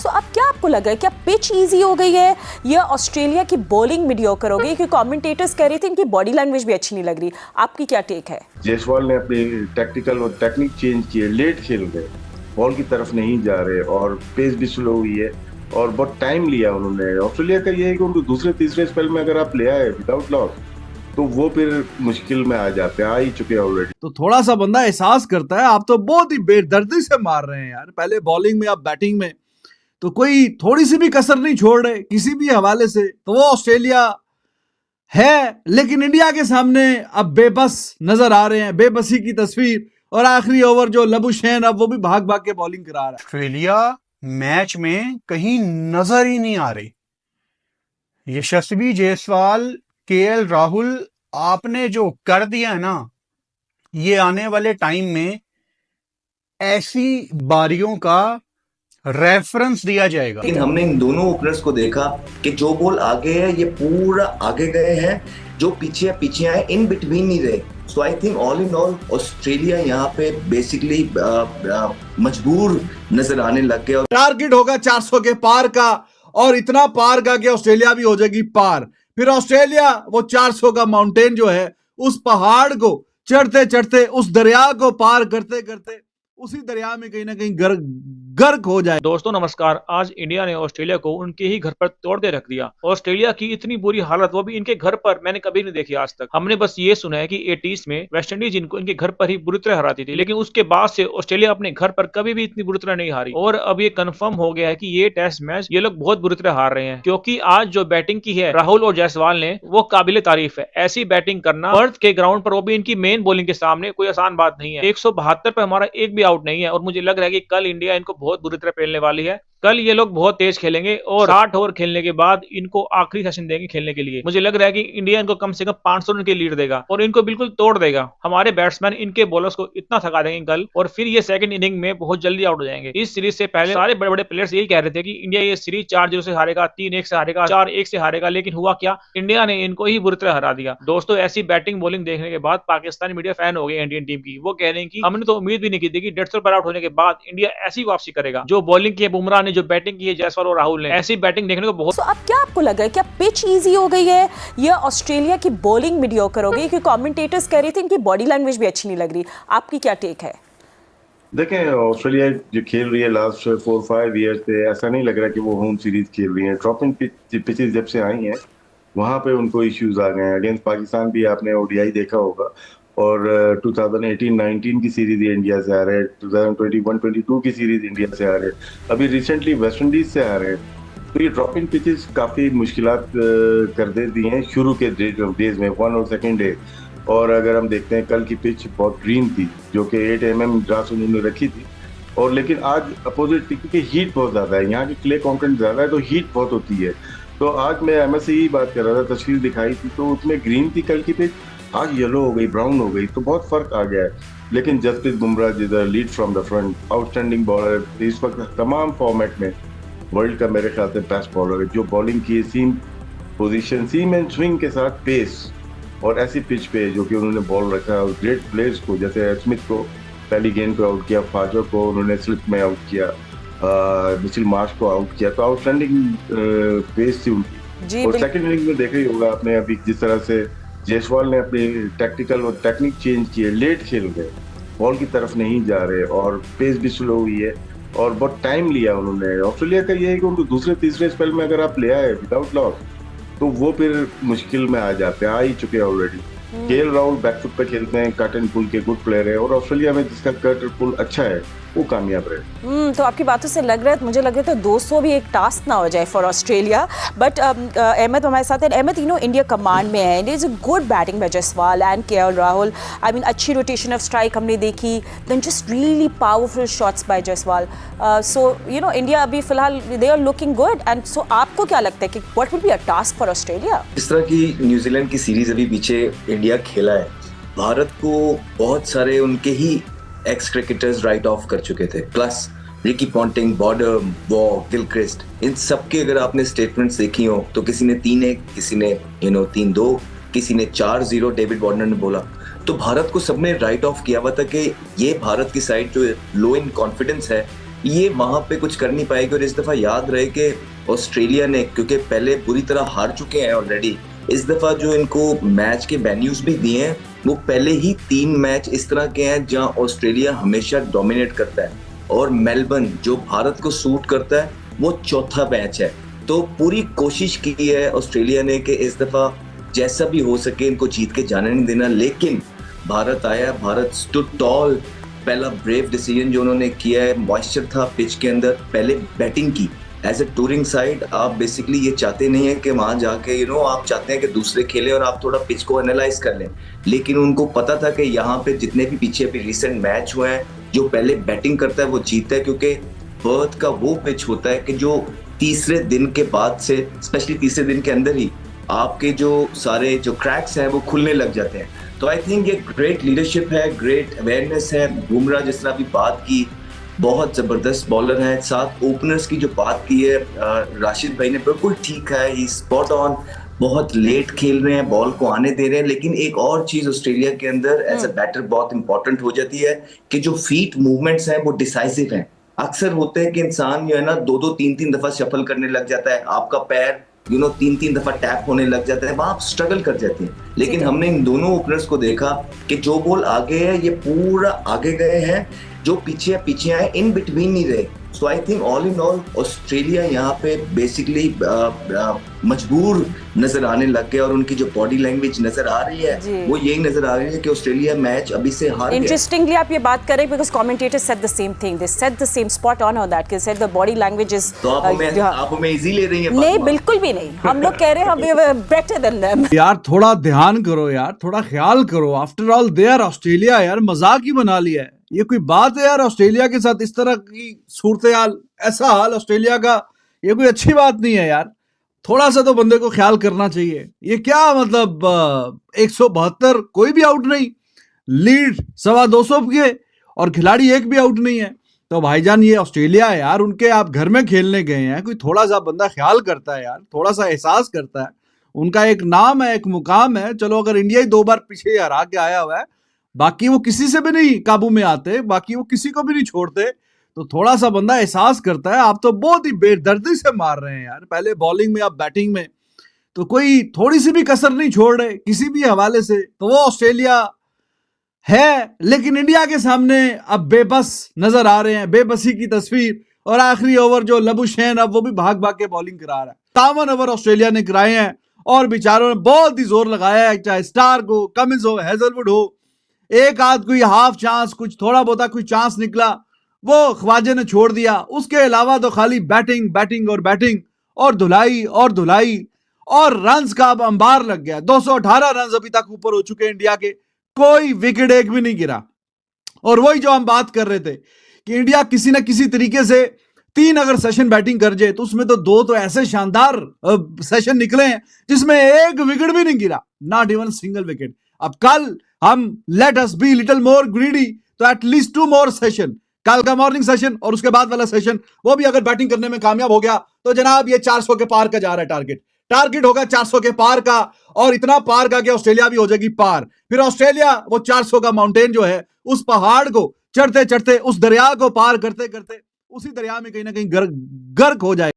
सो अब क्या आपको लग रहा है, क्या पिच इजी हो गई है या ऑस्ट्रेलिया की बॉलिंग मीडियोकर हो गई? क्योंकि कमेंटेटर्स कह रहे थे इनकी बॉडी लैंग्वेज भी अच्छी नहीं लग रही। आपकी क्या टेक है? जायसवाल ने अपनी टैक्टिकल और टेक्निक चेंज किए, लेट खेल रहे, बॉल की तरफ नहीं जा रहे और पेस भी स्लो हुई है और बहुत टाइम लिया उन्होंने। ऑस्ट्रेलिया का ये है कि उनको दूसरे तीसरे स्पेल में अगर आप ले आए विदाउट लॉस तो वो फिर मुश्किल में आ जाते हैं, आ ही चुके हैं ऑलरेडी। तो थोड़ा सा बंदा एहसास करता है आप तो बहुत ही बेदर्दी से मार रहे हैं यार, पहले बॉलिंग में, अब बैटिंग में, तो कोई थोड़ी सी भी कसर नहीं छोड़ रहे किसी भी हवाले से। तो वो ऑस्ट्रेलिया है, लेकिन इंडिया के सामने अब बेबस नजर आ रहे हैं, बेबसी की तस्वीर। और आखिरी ओवर जो लबुशैन, अब वो भी भाग भाग के बॉलिंग करा रहा है। ऑस्ट्रेलिया मैच में कहीं नजर ही नहीं आ रही। यशस्वी जायसवाल, केएल राहुल, आपने जो कर दिया है ना, ये आने वाले टाइम में ऐसी बारियों का रेफरेंस दिया जाएगा। लेकिन हमने इन दोनों ओपनर्स को देखा कि जो बॉल आगे है ये पूरा आगे गए हैं, जो पीछे पीछे आए, इन बिटवीन नहीं रहे। So I think all in all Australia यहाँ पे बेसिकली मजबूर नजर आने लग गया। टारगेट होगा 400 के पार का, और इतना पार का कि ऑस्ट्रेलिया भी हो जाएगी पार। फिर ऑस्ट्रेलिया वो 400 का माउंटेन जो है, उस पहाड़ को चढ़ते चढ़ते, उस दरिया को पार करते करते उसी दरिया में कहीं ना कहीं गर्क हो जाए। दोस्तों नमस्कार। आज इंडिया ने ऑस्ट्रेलिया को उनके ही घर पर तोड़ के रख दिया। ऑस्ट्रेलिया की इतनी बुरी हालत, वो भी इनके घर पर, मैंने कभी नहीं देखी आज तक। हमने बस ये सुना है कि 80s में वेस्ट इंडीज इनको इनके घर पर ही बुरी तरह हराती थी, लेकिन उसके बाद से ऑस्ट्रेलिया अपने घर पर कभी भी इतनी बुरी तरह नहीं हारी। और अब ये कंफर्म हो गया है कि ये टेस्ट मैच ये लोग बहुत बुरी तरह हार रहे हैं, क्योंकि आज जो बैटिंग की है राहुल और जायसवाल ने, वो काबिले तारीफ है। ऐसी बैटिंग करना पर्थ के ग्राउंड पर, वो भी इनकी मेन बॉलिंग के सामने, कोई आसान बात नहीं है। 172 पे हमारा एक भी आउट नहीं है, और मुझे लग रहा है कि कल इंडिया इनको बहुत बुरी तरह पेलने वाली है। कल ये लोग बहुत तेज खेलेंगे और 60 ओवर खेलने के बाद इनको आखिरी सेशन देंगे खेलने के लिए। मुझे लग रहा है कि इंडिया इनको कम से कम 500 रन की लीड देगा और इनको बिल्कुल तोड़ देगा। हमारे बैट्समैन इनके बॉलर्स को इतना थका देंगे कल, और फिर ये सेकंड इनिंग में बहुत जल्दी आउट हो जाएंगे। इस सीरीज से पहले सारे बड़े बड़े प्लेयर्स यही कह रहे थे कि इंडिया ये सीरीज 4-0 से हारेगा, 3-1 से हारेगा, 4-1 से हारेगा, लेकिन हुआ क्या, इंडिया ने इनको ही बुरी तरह हरा दिया। दोस्तों ऐसी बैटिंग बॉलिंग देखने के बाद पाकिस्तानी मीडिया फैन हो गए इंडियन टीम की। वो कह रहे हैं कि हमने तो उम्मीद भी नहीं की थी कि 150 पर आउट होने के बाद इंडिया ऐसी वापसी करेगा। जो बॉलिंग की है बुमराह ने, जो बैटिंग की है जायसवाल और राहुल ने, ऐसी बैटिंग देखने को बहुत। अब क्या आपको लग रहा है, क्या पिच इजी हो गई है या ऑस्ट्रेलिया की बॉलिंग मीडियोकर हो गई? क्योंकि कमेंटेटर्स कह रहे थे इनकी बॉडी लैंग्वेज भी अच्छी नहीं लग रही। आपकी क्या टेक है? देखें, ऑस्ट्रेलिया जो खेल रही है लास्ट 4-5 ईयर से, ऐसा नहीं लग रहा कि वो होम सीरीज खेल रही है। ड्रॉपिंग पिचेस जब से आई हैं वहां पे उनको इश्यूज आ गए हैं। अगेंस्ट पाकिस्तान भी आपने ओडीआई देखा होगा, और 2018-19 की सीरीज इंडिया से आ रहे हैं, 2021-22 की सीरीज इंडिया से आ रहे हैं, अभी रिसेंटली वेस्ट इंडीज से आ रहे हैं। तो ये ड्रॉपिंग पिचेस काफी मुश्किलात कर देती हैं शुरू के डेज में, 1 और 2nd डे। और अगर हम देखते हैं कल की पिच बहुत ग्रीन थी, जो कि 8 mm ग्रास उन्होंने रखी थी, और लेकिन आज अपोजिट की हीट बहुत ज्यादा है, यहाँ की क्ले कंटेंट ज्यादा है, तो हीट बहुत होती है। तो आज मैं एमएस से ही बात कर रहा था, तस्वीर दिखाई थी, तो उसमें ग्रीन थी कल की पिच, आज येलो हो गई, ब्राउन हो गई, तो बहुत फर्क आ गया है। लेकिन जसप्रीत बुमराह जिधर lead from the front, outstanding bowler, इस वक्त तमाम फॉर्मेट में वर्ल्ड का मेरे ख्याल से बेस्ट बॉलर है, जो बॉलिंग की सीम पोजीशन, सीम एंड स्विंग के साथ पेस, और ऐसी पिच पे जो कि उन्होंने बॉल रखा, और ग्रेट प्लेयर्स को, जैसे स्मिथ को पहली गेंद पे आउट किया, फाजर को उन्होंने स्लिप में आउट किया, मिचेल मार्श को आउट किया, तो आउटस्टैंडिंग पेस थी उनकी। और सेकंड इनिंग में देख ही होगा आपने अभी जिस तरह से जायसवाल ने अपनी टैक्टिकल और टेक्निक चेंज किए, लेट खेल गए, बॉल की तरफ नहीं जा रहे और पेस भी स्लो हुई है और बहुत टाइम लिया उन्होंने। ऑस्ट्रेलिया का ये है कि उनको दूसरे तीसरे स्पेल में अगर आप ले आए विदाउट लॉस तो वो फिर मुश्किल में आ जाते हैं, आ ही चुके हैं ऑलरेडी। केएल राहुल बैकफुट पे खेलते हैं, कट एंड पुल के गुड प्लेयर है, और ऑस्ट्रेलिया में जिसका कट और पुल अच्छा है वो कामयाब रहे। तो आपकी बातों से लग रहा है, मुझे लग रहा है तो 200 भी एक टास्क ना हो जाए फॉर ऑस्ट्रेलिया। बट अहमद हमारे साथ है। अहमद, इंडिया कमांड में है, it is a good batting by Jaiswal and KL Rahul. I mean अच्छी रोटेशन ऑफ स्ट्राइक हमने देखी, then just really powerful shots by Jaiswal. So India अभी फिलहाल they are looking good. And so आपको क्या लगता है कि what will be a task for Australia? इस तरह की न्यूजीलैंड की सीरीज अभी पीछे इंडिया खेला है, भारत को बहुत सारे उनके ही एक्स क्रिकेटर्स राइट ऑफ कर चुके थे, plus Ricky Ponting, Border, Waugh, Gilchrist, इन सबके अगर आपने स्टेटमेंट्स देखी हो तो किसी ने 3-1, किसी ने 3-2, किसी ने 4-0 डेविड वार्नर ने बोला। तो भारत को सबने राइट ऑफ किया हुआ था कि ये भारत की साइड जो लो इन कॉन्फिडेंस है, ये वहां पे कुछ कर नहीं पाएगी। और इस दफा याद रहे कि ऑस्ट्रेलिया ने, क्योंकि पहले बुरी तरह हार चुके हैं ऑलरेडी, इस दफा जो इनको मैच के वेन्यूज भी दिए हैं वो पहले ही 3 मैच इस तरह के हैं जहां ऑस्ट्रेलिया हमेशा डोमिनेट करता है, और मेलबर्न जो भारत को सूट करता है वो चौथा मैच है। तो पूरी कोशिश की है ऑस्ट्रेलिया ने कि इस दफा जैसा भी हो सके इनको जीत के जाने नहीं देना, लेकिन भारत आया, भारत स्टूड टॉल। पहला ब्रेव डिसीजन जो उन्होंने किया है, मॉइस्चर था पिच के अंदर, पहले बैटिंग की। एज ए टूरिंग साइड आप बेसिकली ये चाहते नहीं है कि वहां जाके आप चाहते हैं कि दूसरे खेले और आप थोड़ा पिच को एनालाइज कर लें, लेकिन उनको पता था कि यहाँ पे जितने भी पीछे भी रिसेंट मैच हुए हैं, जो पहले बैटिंग करता है वो जीतता है, क्योंकि पर्थ का वो पिच होता है कि जो तीसरे दिन के बाद से, स्पेशली तीसरे दिन के अंदर ही आपके जो सारे जो क्रैक्स हैं वो खुलने लग जाते हैं। तो आई थिंक ये ग्रेट लीडरशिप है, ग्रेट अवेयरनेस है। बुमराह जिस तरह अभी बात की, बहुत जबरदस्त बॉलर है। साथ ओपनर्स की जो बात की है राशिद भाई ने, बिल्कुल ठीक है, ही स्पॉट ऑन। बहुत लेट खेल रहे हैं, बॉल को आने दे रहे हैं, लेकिन एक और चीज ऑस्ट्रेलिया के अंदर एज अ बैटर बहुत इंपॉर्टेंट हो जाती है कि जो फीट मूवमेंट्स हैं वो डिसाइसिव हैं। अक्सर होते हैं कि इंसान जो है ना 2-2 3-3 दफा शफल करने लग जाता है, आपका पैर 3-3 दफा टैप होने लग जाता है, वहां आप स्ट्रगल कर जाते हैं। लेकिन हमने इन दोनों ओपनर्स को देखा कि जो बॉल आगे है ये पूरा आगे गए हैं, जो पीछे आए इन बिटवीन नहीं रहे। So I think all in all Australia यहाँ पे बेसिकली मजबूर नजर आने लग गया, और उनकी जो बॉडी लैंग्वेज नजर आ रही है वो यही नजर आ रही है कि ऑस्ट्रेलिया मैच अभी से हार गया। इंटरेस्टिंगली आप ये बात करें, because commentators said the same thing, they said the same, spot on on that, कि said the body language is. तो आप हमें इजी ले रही हैं? नहीं, बिल्कुल भी नहीं, हम लोग कह रहे हैं we were better than them. यार थोड़ा ध्यान करो यार, थोड़ा ख्याल करो। After all they are Australia यार, मजाक ही बना लिया है। ये कोई बात है यार ऑस्ट्रेलिया के साथ इस तरह की सूरत हाल, ऐसा हाल ऑस्ट्रेलिया का, ये कोई अच्छी बात नहीं है यार। थोड़ा सा तो बंदे को ख्याल करना चाहिए। ये क्या मतलब 172 कोई भी आउट नहीं, लीड 250 के, और खिलाड़ी एक भी आउट नहीं है। तो भाईजान ये ऑस्ट्रेलिया है यार, उनके आप घर में खेलने गए हैं, कोई थोड़ा सा बंदा ख्याल करता है यार, थोड़ा सा एहसास करता है। उनका एक नाम है, एक मुकाम है। चलो अगर इंडिया ही 2 बार पीछे हरा के आया हुआ है, बाकी वो किसी से भी नहीं काबू में आते, बाकी वो किसी को भी नहीं छोड़ते, तो थोड़ा सा बंदा एहसास करता है। आप तो बहुत ही बेदर्दी से मार रहे हैं यार, पहले बॉलिंग में, आप बैटिंग में, तो कोई थोड़ी सी भी कसर नहीं छोड़ रहे किसी भी हवाले से। तो वो ऑस्ट्रेलिया है, लेकिन इंडिया के सामने अब बेबस नजर आ रहे हैं, बेबसी की तस्वीर। और आखिरी ओवर जो लबुशैन, अब वो भी भाग भाग के बॉलिंग करा रहा है। 53 ओवर ऑस्ट्रेलिया ने कराए हैं, और बेचारों ने बहुत ही जोर लगाया है, चाहे स्टार को, कमिंस हो, हेजलवुड हो। एक आध कोई हाफ चांस, कुछ थोड़ा बहुत कोई चांस निकला, वो ख्वाजे ने छोड़ दिया। उसके अलावा तो खाली बैटिंग बैटिंग और बैटिंग, और धुलाई और धुलाई, और रन्स का अब अंबार लग गया। 218 रन अभी तक ऊपर हो चुके इंडिया के, कोई विकेट एक भी नहीं गिरा। और वही जो हम बात कर रहे थे कि इंडिया किसी ना किसी तरीके से 3 अगर सेशन बैटिंग कर जाए, तो उसमें तो 2 तो ऐसे शानदार सेशन निकले हैं जिसमें एक विकेट भी नहीं गिरा, नॉट इवन सिंगल विकेट। अब कल हम let us be little more greedy, तो एटलीस्ट 2 मोर सेशन, कल का मॉर्निंग सेशन और उसके बाद वाला सेशन, वो भी अगर बैटिंग करने में कामयाब हो गया तो जनाब ये 400 के पार का जा रहा है टारगेट होगा 400 के पार का, और इतना पार का कि ऑस्ट्रेलिया भी हो जाएगी पार। फिर ऑस्ट्रेलिया वो 400 का माउंटेन जो है, उस पहाड़ को चढ़ते चढ़ते, उस दरिया को पार करते करते, उसी दरिया में कहीं ना कहीं गर्क हो जाए।